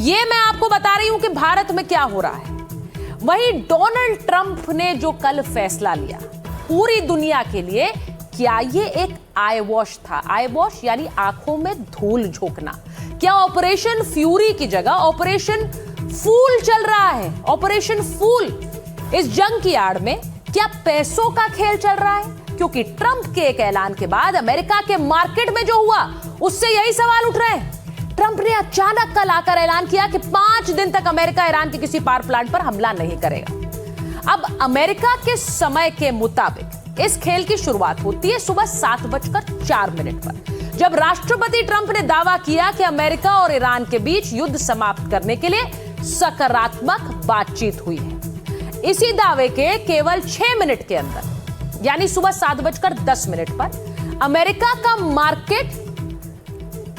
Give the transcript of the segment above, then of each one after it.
ये मैं आपको बता रही हूं कि भारत में क्या हो रहा है। वहीं डोनाल्ड ट्रंप ने जो कल फैसला लिया पूरी दुनिया के लिए, क्या ये एक आई वॉश था? आई वॉश यानी आंखों में धूल झोंकना। क्या ऑपरेशन फ्यूरी की जगह ऑपरेशन फूल चल रहा है? ऑपरेशन फूल। इस जंग की आड़ में क्या पैसों का खेल चल रहा है? क्योंकि ट्रंप के एक ऐलान के बाद अमेरिका के मार्केट में जो हुआ उससे यही सवाल उठ रहे हैं। ट्रंप ने अचानक कल आकर ऐलान किया कि 5 दिन तक अमेरिका ईरान के किसी पावर प्लांट पर हमला नहीं करेगा। अब अमेरिका के समय के मुताबिक इस खेल की शुरुआत होती है सुबह 7:04 पर, जब राष्ट्रपति ट्रंप ने दावा किया कि अमेरिका और ईरान के बीच युद्ध समाप्त करने के लिए सकारात्मक बातचीत हुई है। इसी दावे के केवल 6 मिनट के अंदर यानी सुबह 7:10 पर अमेरिका का मार्केट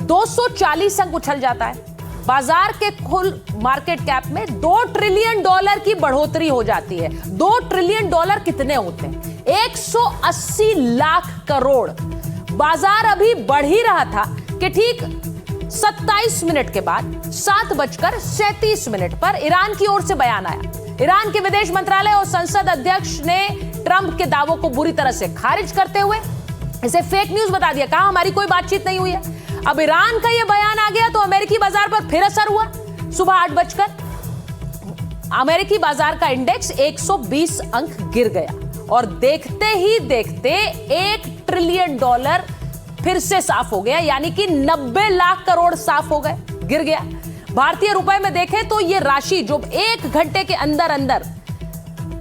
240 अंक उछल जाता है। बाजार के कुल मार्केट कैप में $2 ट्रिलियन की बढ़ोतरी हो जाती है। $2 ट्रिलियन कितने होते हैं? 180 लाख करोड़। बाजार अभी बढ़ ही रहा था कि ठीक 27 मिनट के बाद 7:37 पर ईरान की ओर से बयान आया। ईरान के विदेश मंत्रालय और संसद अध्यक्ष ने ट्रंप के दावों को बुरी तरह से खारिज करते हुए इसे फेक न्यूज बता दिया। कहा हमारी कोई बातचीत नहीं हुई है। अब ईरान का यह बयान आ गया तो अमेरिकी बाजार पर फिर असर हुआ। सुबह 8 अमेरिकी बाजार का इंडेक्स 120 अंक गिर गया और देखते ही देखते $1 ट्रिलियन फिर से साफ हो गया, यानी कि 90 लाख करोड़ साफ हो गए, गिर गया। भारतीय रुपए में देखें तो यह राशि जो 1 घंटे के अंदर अंदर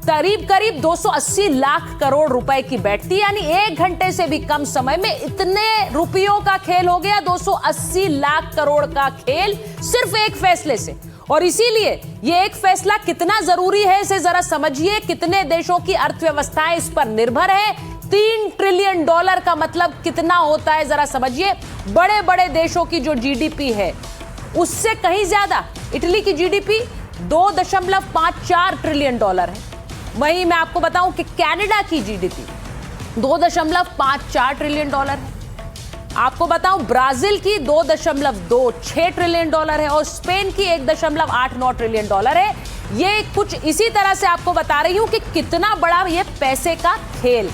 करीब 280 लाख करोड़ रुपए की बैठती, यानी 1 घंटे से भी कम समय में इतने रुपयों का खेल हो गया। 280 लाख करोड़ का खेल सिर्फ एक फैसले से। और इसीलिए यह एक फैसला कितना जरूरी है इसे जरा समझिए। कितने देशों की अर्थव्यवस्थाएं इस पर निर्भर है। $3 ट्रिलियन का मतलब कितना होता है जरा समझिए। बड़े बड़े देशों की जो जीडीपी है उससे कहीं ज्यादा इटली की जीडीपी $2.54 ट्रिलियन है। वहीं मैं आपको बताऊं कि कनाडा की जीडीपी $2.54 ट्रिलियन है। आपको बताऊं ब्राजील की $2.26 ट्रिलियन है और स्पेन की $1.89 ट्रिलियन है। ये कुछ इसी तरह से आपको बता रही हूं कि कितना बड़ा ये पैसे का खेल।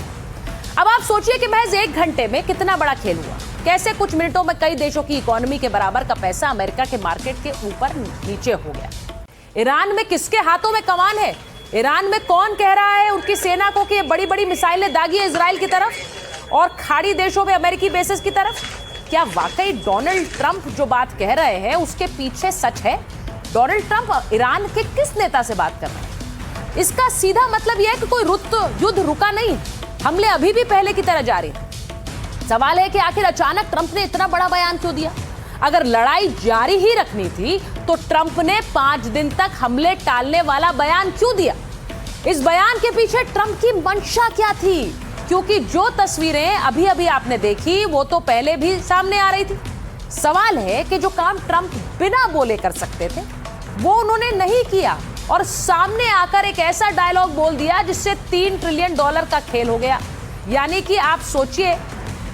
अब आप सोचिए कि महज 1 घंटे में कितना बड़ा खेल हुआ। कैसे कुछ मिनटों में कई देशों की इकोनॉमी के बराबर का पैसा अमेरिका के मार्केट के ऊपर नीचे हो गया। ईरान में किसके हाथों में कमान है? ईरान में कौन कह रहा है उनकी सेना को कि ये बड़ी बड़ी मिसाइलें दागी है इजराइल की तरफ और खाड़ी देशों में अमेरिकी बेसेस की तरफ? क्या वाकई डोनाल्ड ट्रंप जो बात कह रहे हैं उसके पीछे सच है? डोनाल्ड ट्रंप ईरान के किस नेता से बात कर रहे हैं? इसका सीधा मतलब यह है कि कोई युद्ध रुका नहीं, हमले अभी भी पहले की तरह जारी है। सवाल है कि आखिर अचानक ट्रंप ने इतना बड़ा बयान क्यों दिया? अगर लड़ाई जारी ही रखनी थी तो ट्रंप ने 5 दिन तक हमले टालने वाला बयान क्यों दिया? इस बयान के पीछे ट्रंप की मंशा क्या थी? क्योंकि जो तस्वीरें अभी अभी आपने देखी वो तो पहले भी सामने आ रही थी। सवाल है कि जो काम ट्रंप बिना बोले कर सकते थे वो उन्होंने नहीं किया और सामने आकर एक ऐसा डायलॉग बोल दिया जिससे $3 ट्रिलियन का खेल हो गया। यानी कि आप सोचिए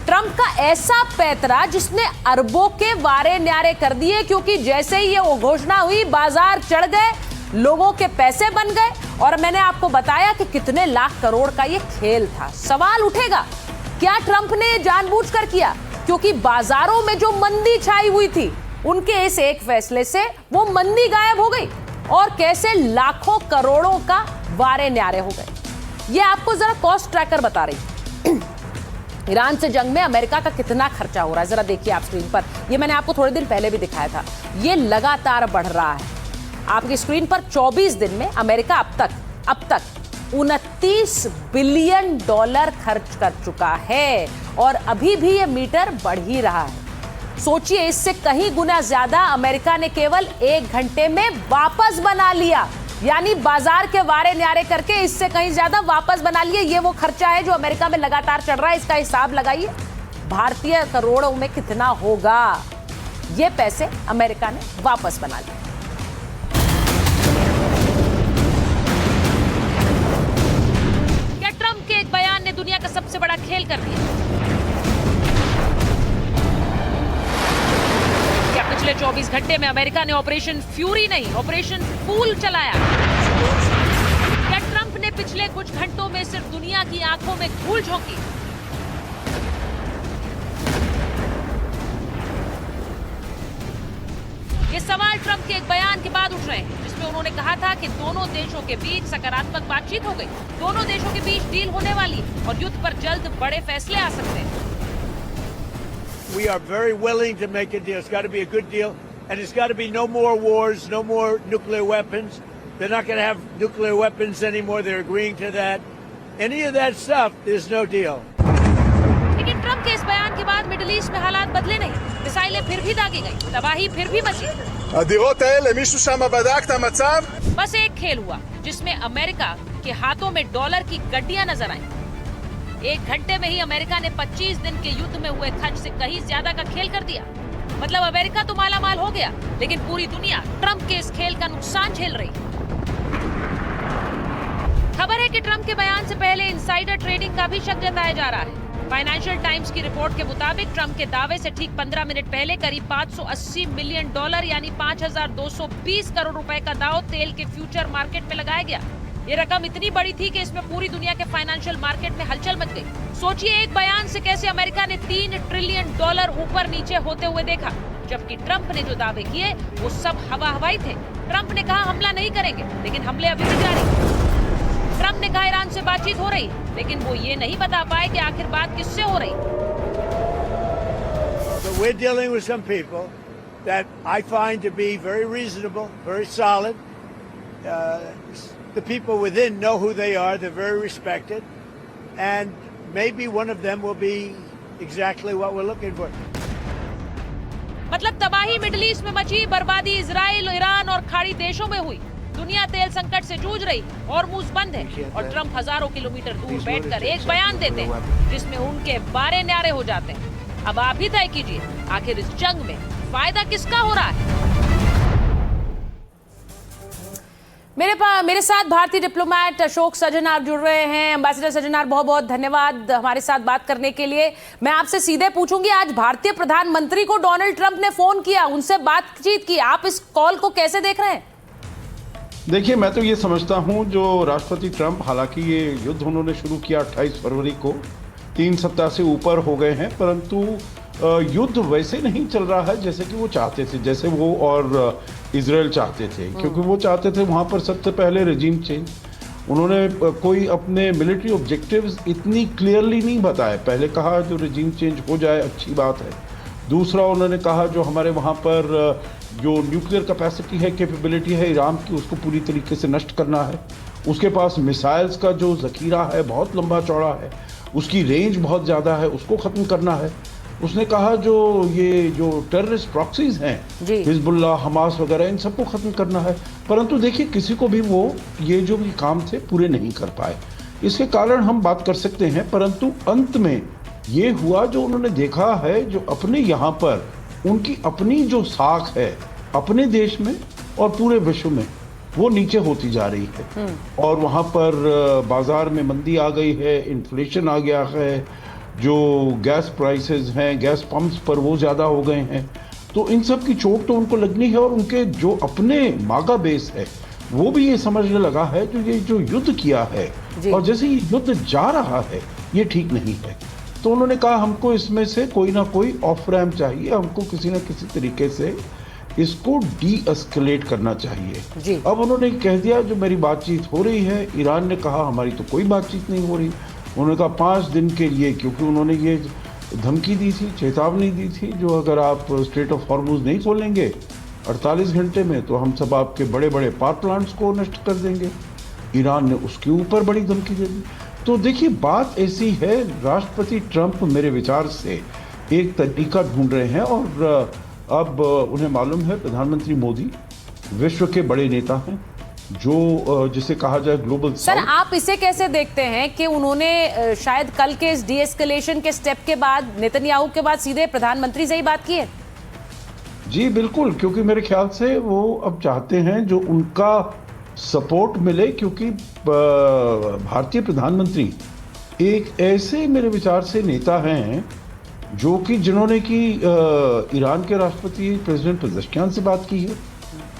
ट्रंप का ऐसा पैतरा जिसने अरबों के वारे न्यारे कर दिए, क्योंकि जैसे ही ये घोषणा हुई बाजार चढ़ गए, लोगों के पैसे बन गए और मैंने आपको बताया कि कितने लाख करोड़ का ये खेल था। सवाल उठेगा क्या ट्रंप ने जानबूझकर किया? क्योंकि बाजारों में जो मंदी छाई हुई थी उनके इस एक फैसले से वो मंदी गायब हो गई और कैसे लाखों करोड़ों का वारे न्यारे हो गए। ये आपको जरा कॉस्ट ट्रैकर बता रही। ईरान से जंग में अमेरिका का कितना खर्चा हो रहा है जरा देखिए आप स्क्रीन पर। ये मैंने आपको थोड़े दिन पहले भी दिखाया था। ये लगातार बढ़ रहा है आपकी स्क्रीन पर। 24 दिन में अमेरिका अब तक $29 बिलियन खर्च कर चुका है और अभी भी ये मीटर बढ़ ही रहा है। सोचिए इससे कहीं गुना ज्यादा अमेरिका ने केवल 1 घंटे में वापस बना लिया, यानी बाजार के वारे न्यारे करके इससे कहीं ज्यादा वापस बना लिए। ये वो खर्चा है जो अमेरिका में लगातार चल रहा है। इसका हिसाब लगाइए भारतीय करोड़ों में कितना होगा। ये पैसे अमेरिका ने वापस बना लिए। क्या ट्रंप के एक बयान ने दुनिया का सबसे बड़ा खेल कर दिया? क्या पिछले 24 घंटे में अमेरिका ने ऑपरेशन फ्यूरी नहीं, ऑपरेशन फूल चलाया? क्या ट्रंप ने पिछले कुछ घंटों में सिर्फ दुनिया की आंखों में धूल झोंकी? ये सवाल ट्रंप के एक बयान के बाद उठ रहे हैं, जिसमें उन्होंने कहा था कि दोनों देशों के बीच सकारात्मक बातचीत हो गई, दोनों देशों के बीच डील होने वाली और युद्ध पर जल्द बड़े फैसले आ सकते हैं। We are very willing to make a deal. It's got to be a good deal, and it's got to be no more wars, no more nuclear weapons. They're not going to have nuclear weapons anymore. They're agreeing to that. Any of that stuff, there's no deal. लेकिन Trump के इस बयान के बाद middle east में हालात बदले नहीं, मिसाइलें फिर भी दागी गई, तबाही फिर भी मची। הדירות האלה, מישהו שם בדק את המצב? बस एक खेल हुआ जिसमें अमेरिका के हाथों में डॉलर की गड्डियां नजर आईं। एक घंटे में ही अमेरिका ने 25 दिन के युद्ध में हुए खर्च से कहीं ज्यादा का खेल कर दिया। मतलब अमेरिका तो मालामाल हो गया, लेकिन पूरी दुनिया ट्रंप के इस खेल का नुकसान झेल रही। खबर है कि ट्रंप के बयान से पहले इनसाइडर ट्रेडिंग का भी शक जताया जा रहा है। फाइनेंशियल टाइम्स की रिपोर्ट के मुताबिक ट्रंप के दावे से ठीक 15 मिनट पहले करीब $580 मिलियन यानी 5,220 करोड़ रुपए का दाव तेल के फ्यूचर मार्केट में लगाया गया। ये रकम इतनी बड़ी थी कि इसमें पूरी दुनिया के फाइनेंशियल मार्केट में हलचल मच गई। सोचिए एक बयान से कैसे अमेरिका ने $3 ट्रिलियन ऊपर नीचे होते हुए देखा, जबकि ट्रंप ने जो दावे किए वो सब हवाई थे। ट्रंप ने कहा हमला नहीं करेंगे, लेकिन हमले अभी भी जारी। ट्रंप ने कहा ईरान से बातचीत हो रही, लेकिन वो ये नहीं बता पाए कि आखिर बात किससे हो रही। So we're dealing with some people that I find to be very reasonable, very solid. The people within know who they are. They're very respected. And maybe one of them will be exactly what we're looking for. मतलब तबाही middle east में मची, बर्बादी Israel, Iran और खाड़ी देशों में हुई। दुनिया तेल संकट से जूझ रही, हॉर्मुज़ बंद है और ट्रंप हजारों किलोमीटर दूर बैठकर एक बयान देते हैं जिसमें उनके बारे न्यारे हो जाते हैं। अब आप ही तय कीजिए, आखिर इस जंग में फायदा किसका हो रहा है? मेरे साथ भारतीय डिप्लोमेट अशोक सजनार जुड़ रहे हैं। एम्बेसडर सजनार, बहुत बहुत धन्यवाद हमारे साथ बात करने के लिए। मैं आपसे सीधे पूछूंगी, आज भारतीय प्रधानमंत्री को डोनाल्ड ट्रंप ने फोन किया, उनसे बातचीत की, आप इस कॉल को कैसे देख रहे हैं? देखिए, मैं तो ये समझता हूं जो राष्ट्रपति ट्रंप, हालांकि ये युद्ध उन्होंने शुरू किया 28 फरवरी को, 3 सप्ताह से ऊपर हो गए हैं, परंतु युद्ध वैसे नहीं चल रहा है जैसे कि वो चाहते थे, जैसे वो और इजराइल चाहते थे, क्योंकि वो चाहते थे वहाँ पर सबसे पहले रेजिम चेंज। उन्होंने कोई अपने मिलिट्री ऑब्जेक्टिव्स इतनी क्लियरली नहीं बताए। पहले कहा जो रेजिम चेंज हो जाए अच्छी बात है। दूसरा उन्होंने कहा जो हमारे वहाँ पर जो न्यूक्लियर कैपेसिटी है, कैपेबिलिटी है ईरान की, उसको पूरी तरीके से नष्ट करना है। उसके पास मिसाइल्स का जो ज़खीरा है बहुत लंबा चौड़ा है, उसकी रेंज बहुत ज़्यादा है, उसको ख़त्म करना है। उसने कहा जो टेररिस्ट प्रॉक्सीज हैं, हिजबुल्लाह, हमास वगैरह, इन सबको ख़त्म करना है। परंतु देखिए, किसी को भी वो ये जो भी काम थे पूरे नहीं कर पाए। इसके कारण हम बात कर सकते हैं, परंतु अंत में ये हुआ जो उन्होंने देखा है, जो अपने यहाँ पर उनकी अपनी जो साख है अपने देश में और पूरे विश्व में, वो नीचे होती जा रही है। और वहाँ पर बाज़ार में मंदी आ गई है, इन्फ्लेशन आ गया है, जो गैस प्राइसेस हैं, गैस पंप्स पर वो ज़्यादा हो गए हैं। तो इन सब की चोट तो उनको लगनी है, और उनके जो अपने मागा बेस है वो भी ये समझने लगा है जो ये जो युद्ध किया है और जैसे ये युद्ध जा रहा है ये ठीक नहीं है। तो उन्होंने कहा हमको इसमें से कोई ना कोई ऑफ रैम्प चाहिए, हमको किसी न किसी तरीके से इसको डी एस्केलेट करना चाहिए। अब उन्होंने कह दिया जो मेरी बातचीत हो रही है, ईरान ने कहा हमारी तो कोई बातचीत नहीं हो रही। उन्होंने कहा 5 दिन के लिए, क्योंकि उन्होंने ये धमकी दी थी, चेतावनी दी थी, जो अगर आप स्ट्रेट ऑफ हॉर्मुज़ नहीं खोलेंगे 48 घंटे में तो हम सब आपके बड़े बड़े पावर प्लांट्स को नष्ट कर देंगे। ईरान ने उसके ऊपर बड़ी धमकी दे दी। तो देखिए, बात ऐसी है, राष्ट्रपति ट्रंप मेरे विचार से एक तरीका ढूंढ रहे हैं, और अब उन्हें मालूम है प्रधानमंत्री मोदी विश्व के बड़े नेता हैं, जो जिसे कहा जाए ग्लोबल साउथ। सर, आप इसे कैसे देखते हैं कि उन्होंने शायद कल के इस डी एस्केलेशन के स्टेप के बाद, नेतन्याहू के बाद, सीधे प्रधानमंत्री से ही बात की है? जी बिल्कुल, क्योंकि मेरे ख्याल से वो अब चाहते हैं जो उनका सपोर्ट मिले, क्योंकि भारतीय प्रधानमंत्री एक ऐसे मेरे विचार से नेता हैं जो कि जिन्होंने कि ईरान के राष्ट्रपति प्रेसिडेंट पेजेश्कियान से बात की है,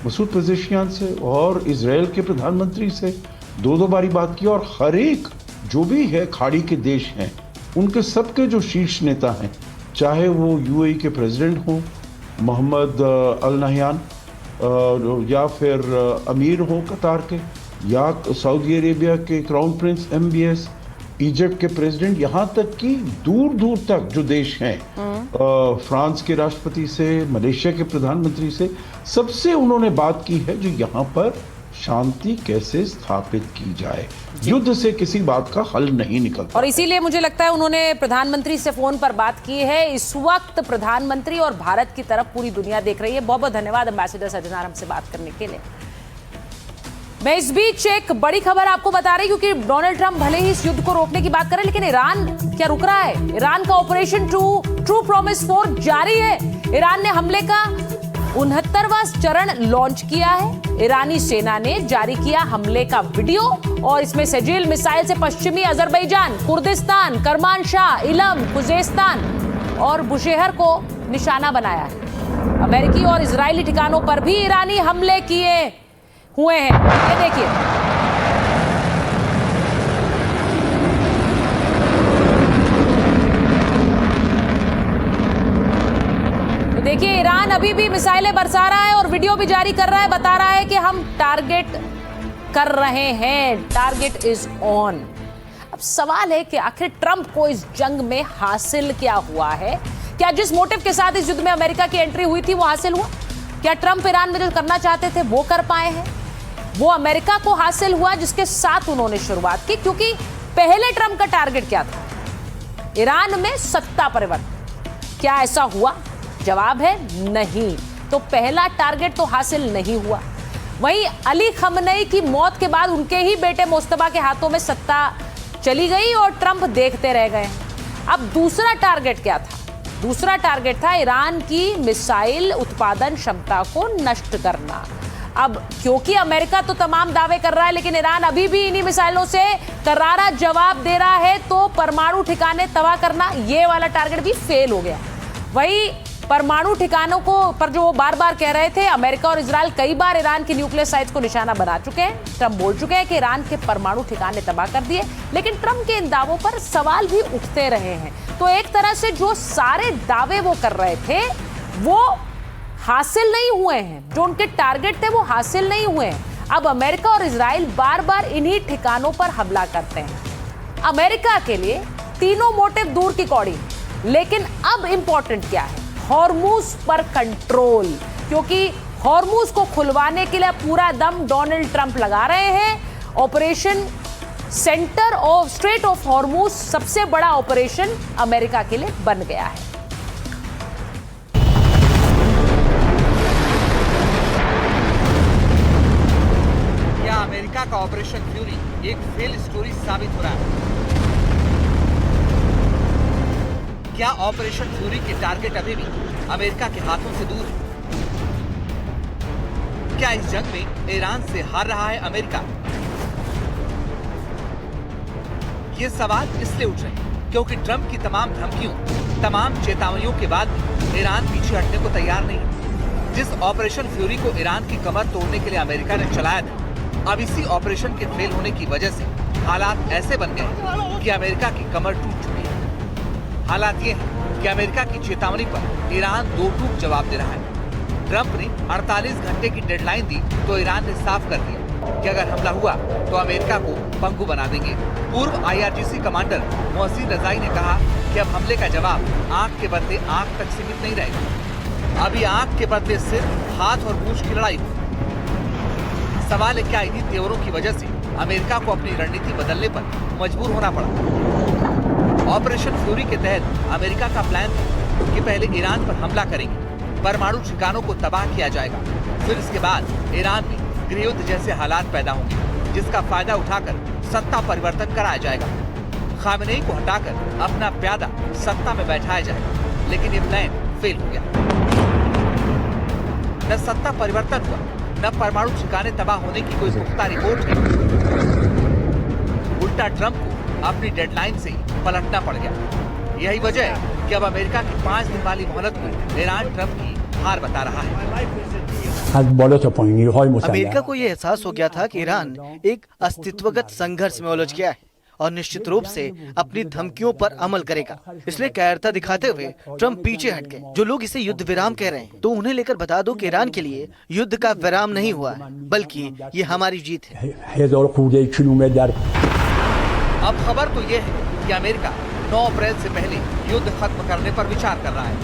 मसूद पेजेश्कियान से, और इजराइल के प्रधानमंत्री से दो बारी बात की, और हर एक जो भी है खाड़ी के देश हैं उनके सबके जो शीर्ष नेता हैं, चाहे वो यूएई के प्रेसिडेंट हों मोहम्मद अल नहयान, या फिर अमीर हो कतार के, या सऊदी अरेबिया के क्राउन प्रिंस MBS, इजिप्ट के प्रेसिडेंट, यहाँ तक कि दूर दूर तक जो देश हैं, फ्रांस के राष्ट्रपति से, मलेशिया के प्रधानमंत्री से, सबसे उन्होंने बात की है जो यहाँ पर शांति कैसे स्थापित की जाए। युद्ध से किसी बात का हल नहीं निकलता। और इसीलिए मुझे लगता है उन्होंने प्रधानमंत्री से फोन पर बात की है। इस वक्त प्रधानमंत्री और भारत की तरफ पूरी दुनिया देख रही है। बहुत बहुत धन्यवाद एम्बेसडर सज्जनार हमसे बात करने के लिए। मैं इस बीच एक बड़ी खबर आपको बता रही हूं, क्योंकि डोनाल्ड ट्रंप भले ही इस युद्ध को रोकने की बात कर रहे हैं, लेकिन ईरान क्या रुक रहा है? ईरान का ऑपरेशन ट्रू प्रॉमिस 4 जारी है। ईरान ने हमले का 69वां चरण लॉन्च किया है। ईरानी सेना ने जारी किया हमले का वीडियो, और इसमें सेजिल मिसाइल से पश्चिमी अजरबैजान, कुर्दिस्तान, करमानशाह, इलम, खुजेस्तान और बुशेहर को निशाना बनाया है। अमेरिकी और इजरायली ठिकानों पर भी ईरानी हमले किए हुए हैं। ये देखिए, तो देखिए ईरान अभी भी मिसाइलें बरसा रहा है और वीडियो भी जारी कर रहा है, बता रहा है कि हम टारगेट कर रहे हैं, टारगेट इज ऑन। अब सवाल है कि आखिर ट्रंप को इस जंग में हासिल क्या हुआ है? क्या जिस मोटिव के साथ इस युद्ध में अमेरिका की एंट्री हुई थी वो हासिल हुआ? क्या ट्रंप ईरान में जो करना चाहते थे वो कर पाए हैं? वो अमेरिका को हासिल हुआ जिसके साथ उन्होंने शुरुआत की, क्योंकि पहले ट्रंप का टारगेट क्या था? ईरान में सत्ता परिवर्तन। क्या ऐसा हुआ? जवाब है नहीं। तो पहला टारगेट तो हासिल नहीं हुआ। वहीं अली खमनई की मौत के बाद उनके ही बेटे मुस्तफा के हाथों में सत्ता चली गई और ट्रंप देखते रह गए। अब दूसरा टारगेट क्या था? दूसरा टारगेट था ईरान की मिसाइल उत्पादन क्षमता को नष्ट करना। अब क्योंकि अमेरिका तो तमाम दावे कर रहा है, लेकिन ईरान अभी भी इन्हीं मिसाइलों से करारा जवाब दे रहा है, तो परमाणु ठिकाने तबाह करना, ये वाला टारगेट भी फेल हो गया। वही परमाणु ठिकानों को पर जो वो बार बार कह रहे थे, अमेरिका और इजराइल कई बार ईरान की न्यूक्लियर साइट्स को निशाना बना चुके हैं। ट्रंप बोल चुके हैं कि ईरान के परमाणु ठिकाने तबाह कर दिए, लेकिन ट्रंप के इन दावों पर सवाल भी उठते रहे हैं। तो एक तरह से जो सारे दावे वो कर रहे थे वो हासिल नहीं हुए हैं, जो उनके टारगेट थे वो हासिल नहीं हुए हैं। अब अमेरिका और इजराइल बार बार इन्हीं ठिकानों पर हमला करते हैं। अमेरिका के लिए तीनों मोटिव दूर की कौड़ी, लेकिन अब इंपॉर्टेंट क्या है? हॉर्मूज पर कंट्रोल, क्योंकि हॉर्मूज को खुलवाने के लिए पूरा दम डोनाल्ड ट्रंप लगा रहे हैं। Operation centre of straight of Hormuz सबसे बड़ा ऑपरेशन अमेरिका के लिए बन गया है। क्या अमेरिका का ऑपरेशन फ्यूरी एक फेल स्टोरी साबित हो रहा है? क्या ऑपरेशन फ्यूरी के टारगेट अभी भी अमेरिका के हाथों से दूर है? क्या इस जंग में ईरान से हार रहा है अमेरिका? ये सवाल इसलिए उठ रहे हैं क्योंकि ट्रंप की तमाम धमकियों, तमाम चेतावनियों के बाद भी ईरान पीछे हटने को तैयार नहीं है। जिस ऑपरेशन फ्यूरी को ईरान की कमर तोड़ने के लिए अमेरिका ने चलाया था, अब इसी ऑपरेशन के फेल होने की वजह से हालात ऐसे बन गए कि अमेरिका की कमर टूट चुकी है। हालात ये है कि अमेरिका की चेतावनी पर ईरान दो टूक जवाब दे रहा है। ट्रंप ने 48 घंटे की डेडलाइन दी तो ईरान ने साफ कर दिया कि अगर हमला हुआ तो अमेरिका को पंगु बना देंगे। पूर्व IRGC कमांडर मोहसिन रजाई ने कहा कि अब हमले का जवाब आंख के बदले आंख तक सीमित नहीं रहेगा, अभी आंख के बदले सिर्फ हाथ और पूंछ की लड़ाई। सवाल है क्या इन्हीं तेवरों की वजह से अमेरिका को अपनी रणनीति बदलने पर मजबूर होना पड़ा? ऑपरेशन फ्यूरी के तहत अमेरिका का प्लान था कि पहले ईरान पर हमला करेंगे, परमाणु ठिकानों को तबाह किया जाएगा, फिर इसके बाद ईरान में गृहयुद्ध जैसे हालात पैदा होंगे जिसका फायदा उठाकर सत्ता परिवर्तन कराया जाएगा। खामेनेई को हटाकर अपना प्यादा सत्ता में बैठाया जाएगा, लेकिन ये प्लान फेल हो गया। न सत्ता परिवर्तन हुआ, न परमाणु ठिकाने तबाह होने की कोई पुख्ता रिपोर्ट है। उल्टा ट्रंप को अपनी डेडलाइन से पलटना पड़ गया। यही वजह है कि अब अमेरिका की 5 दिन वाली मोहलत को ईरान ट्रंप की हार बता रहा है। अमेरिका को ये एहसास हो गया था कि ईरान एक अस्तित्वगत संघर्ष में उलझ गया है और निश्चित रूप से अपनी धमकियों पर अमल करेगा। इसलिए कायरता दिखाते हुए ट्रंप पीछे हट गए। जो लोग इसे युद्ध विराम कह रहे हैं, तो उन्हें लेकर बता दो कि ईरान के लिए युद्ध का विराम नहीं हुआ है, बल्कि ये हमारी जीत है। अब खबर तो ये है कि अमेरिका 9 अप्रैल से पहले युद्ध खत्म करने पर विचार कर रहा है।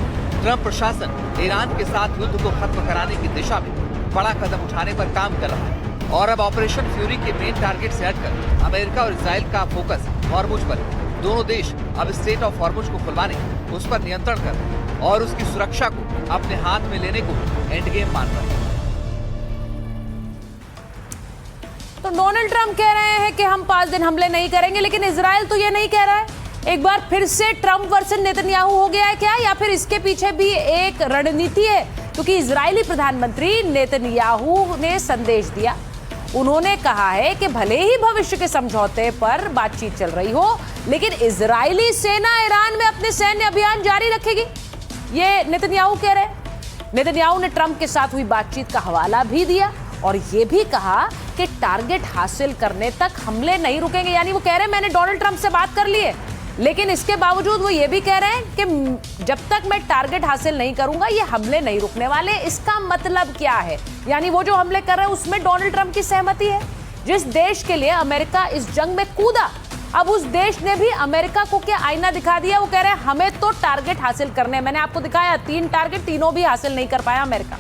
ट्रंप प्रशासन ईरान के साथ युद्ध को खत्म कराने की दिशा में बड़ा कदम उठाने पर काम कर रहा है और अब ऑपरेशन फ्यूरी के मेन टारगेट से हटकर अमेरिका और इजराइल का फोकस हॉर्मुज पर है। दोनों देश अब स्ट्रेट ऑफ हॉर्मुज को खुलवाने, उस पर नियंत्रण करने और उसकी सुरक्षा को अपने हाथ में लेने को एंड गेम मान रहे हैं। तो डोनाल्ड ट्रंप कह रहे हैं कि हम 5 दिन हमले नहीं करेंगे, लेकिन इजराइल तो ये नहीं कह रहा है। एक बार फिर से ट्रंप वर्सेस नेतन्याहू हो गया है क्या, या फिर इसके पीछे भी एक रणनीति है? क्योंकि इजरायली प्रधानमंत्री नेतन्याहू ने संदेश दिया। उन्होंने कहा है कि भले ही भविष्य के समझौते पर बातचीत चल रही हो, लेकिन इजरायली सेना ईरान में अपने सैन्य अभियान जारी रखेगी। ये नेतन्याहू कह रहे हैं। नेतन्याहू ने ट्रंप के साथ हुई बातचीत का हवाला भी दिया और ये भी कहा कि टारगेट हासिल करने तक हमले नहीं रुकेंगे। यानी वो कह रहे हैं मैंने डोनाल्ड ट्रंप से बात कर ली है, लेकिन इसके बावजूद वो ये भी कह रहे हैं कि जब तक मैं टारगेट हासिल नहीं करूंगा ये हमले नहीं रुकने वाले। इसका मतलब क्या है? यानी वो जो हमले कर रहे हैं उसमें डोनाल्ड ट्रंप की सहमति है। जिस देश के लिए अमेरिका इस जंग में कूदा, अब उस देश ने भी अमेरिका को क्या आईना दिखा दिया। वो कह रहे हैं हमें तो टारगेट हासिल करने हैं। मैंने आपको दिखाया 3 टारगेट, तीनों भी हासिल नहीं कर पाया अमेरिका।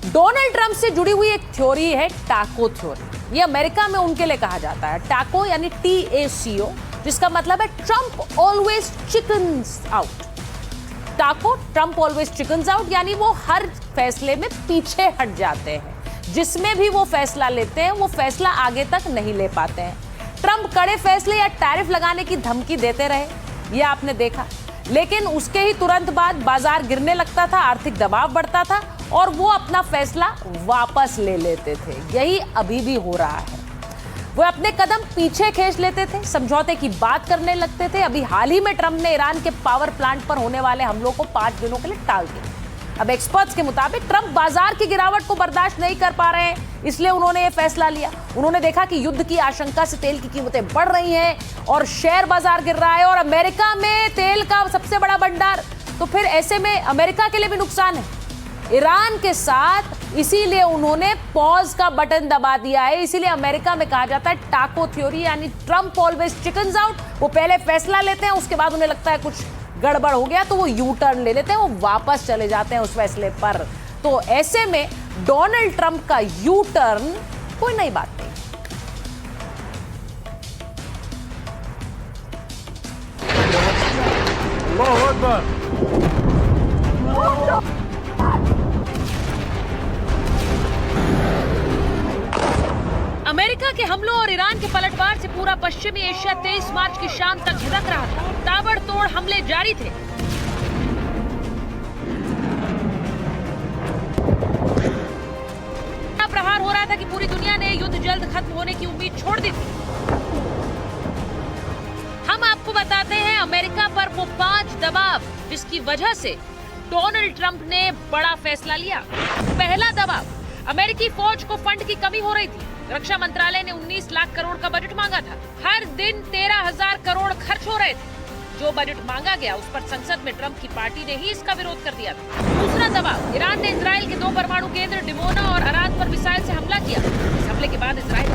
डोनाल्ड ट्रंप से जुड़ी हुई एक थ्योरी है टाको थ्योरी। ये अमेरिका में उनके लिए कहा जाता है। टाको यानी TACO, जिसका मतलब है ट्रंप ऑलवेज चिकन्स आउट। टाको, ट्रंप ऑलवेज चिकन्स आउट, यानी वो हर फैसले में पीछे हट जाते हैं। जिसमें भी वो फैसला लेते हैं वो फैसला आगे तक नहीं ले पाते हैं। ट्रंप कड़े फैसले या टैरिफ लगाने की धमकी देते रहे, ये आपने देखा, लेकिन उसके ही तुरंत बाद बाजार गिरने लगता था, आर्थिक दबाव बढ़ता था और वो अपना फैसला वापस ले लेते थे। यही अभी भी हो रहा है। वो अपने कदम पीछे खींच लेते थे, समझौते की बात करने लगते थे। अभी हाल ही में ट्रंप ने ईरान के पावर प्लांट पर होने वाले हमलों को 5 दिनों के लिए टाल दिया। अब एक्सपर्ट्स के मुताबिक ट्रंप बाजार की गिरावट को बर्दाश्त नहीं कर पा रहे हैं, इसलिए उन्होंने ये फैसला लिया। उन्होंने देखा कि युद्ध की आशंका से तेल की कीमतें बढ़ रही हैं और शेयर बाजार गिर रहा है और अमेरिका में तेल का सबसे बड़ा भंडार, तो फिर ऐसे में अमेरिका के लिए भी नुकसान है ईरान के साथ। इसीलिए उन्होंने पॉज का बटन दबा दिया है। इसीलिए अमेरिका में कहा जाता है टाको थ्योरी, यानी ट्रंप ऑलवेज चिकन्स आउट। वो पहले फैसला लेते हैं, उसके बाद उन्हें लगता है कुछ गड़बड़ हो गया तो वो यू टर्न ले लेते हैं, वो वापस चले जाते हैं उस फैसले पर। तो ऐसे में डोनाल्ड ट्रंप का यू टर्न कोई नई बात नहीं। अमेरिका के हमलों और ईरान के पलटवार से पूरा पश्चिमी एशिया 23 मार्च की शाम तक धधक रहा था। ताबड़तोड़ हमले जारी थे। प्रहार हो रहा था कि पूरी दुनिया ने युद्ध जल्द खत्म होने की उम्मीद छोड़ दी थी। हम आपको बताते हैं अमेरिका पर वो 5 दबाव जिसकी वजह से डोनाल्ड ट्रंप ने बड़ा फैसला लिया। पहला दबाव, अमेरिकी फौज को फंड की कमी हो रही थी। रक्षा मंत्रालय ने 19 लाख करोड़ का बजट मांगा था। हर दिन 13,000 करोड़ खर्च हो रहे थे। जो बजट मांगा गया उस पर संसद में ट्रंप की पार्टी ने ही इसका विरोध कर दिया था। दूसरा दबाव, ईरान ने इजराइल के 2 परमाणु केंद्र डिमोना और अराद पर मिसाइल से हमला किया। इस हमले के बाद इजराइल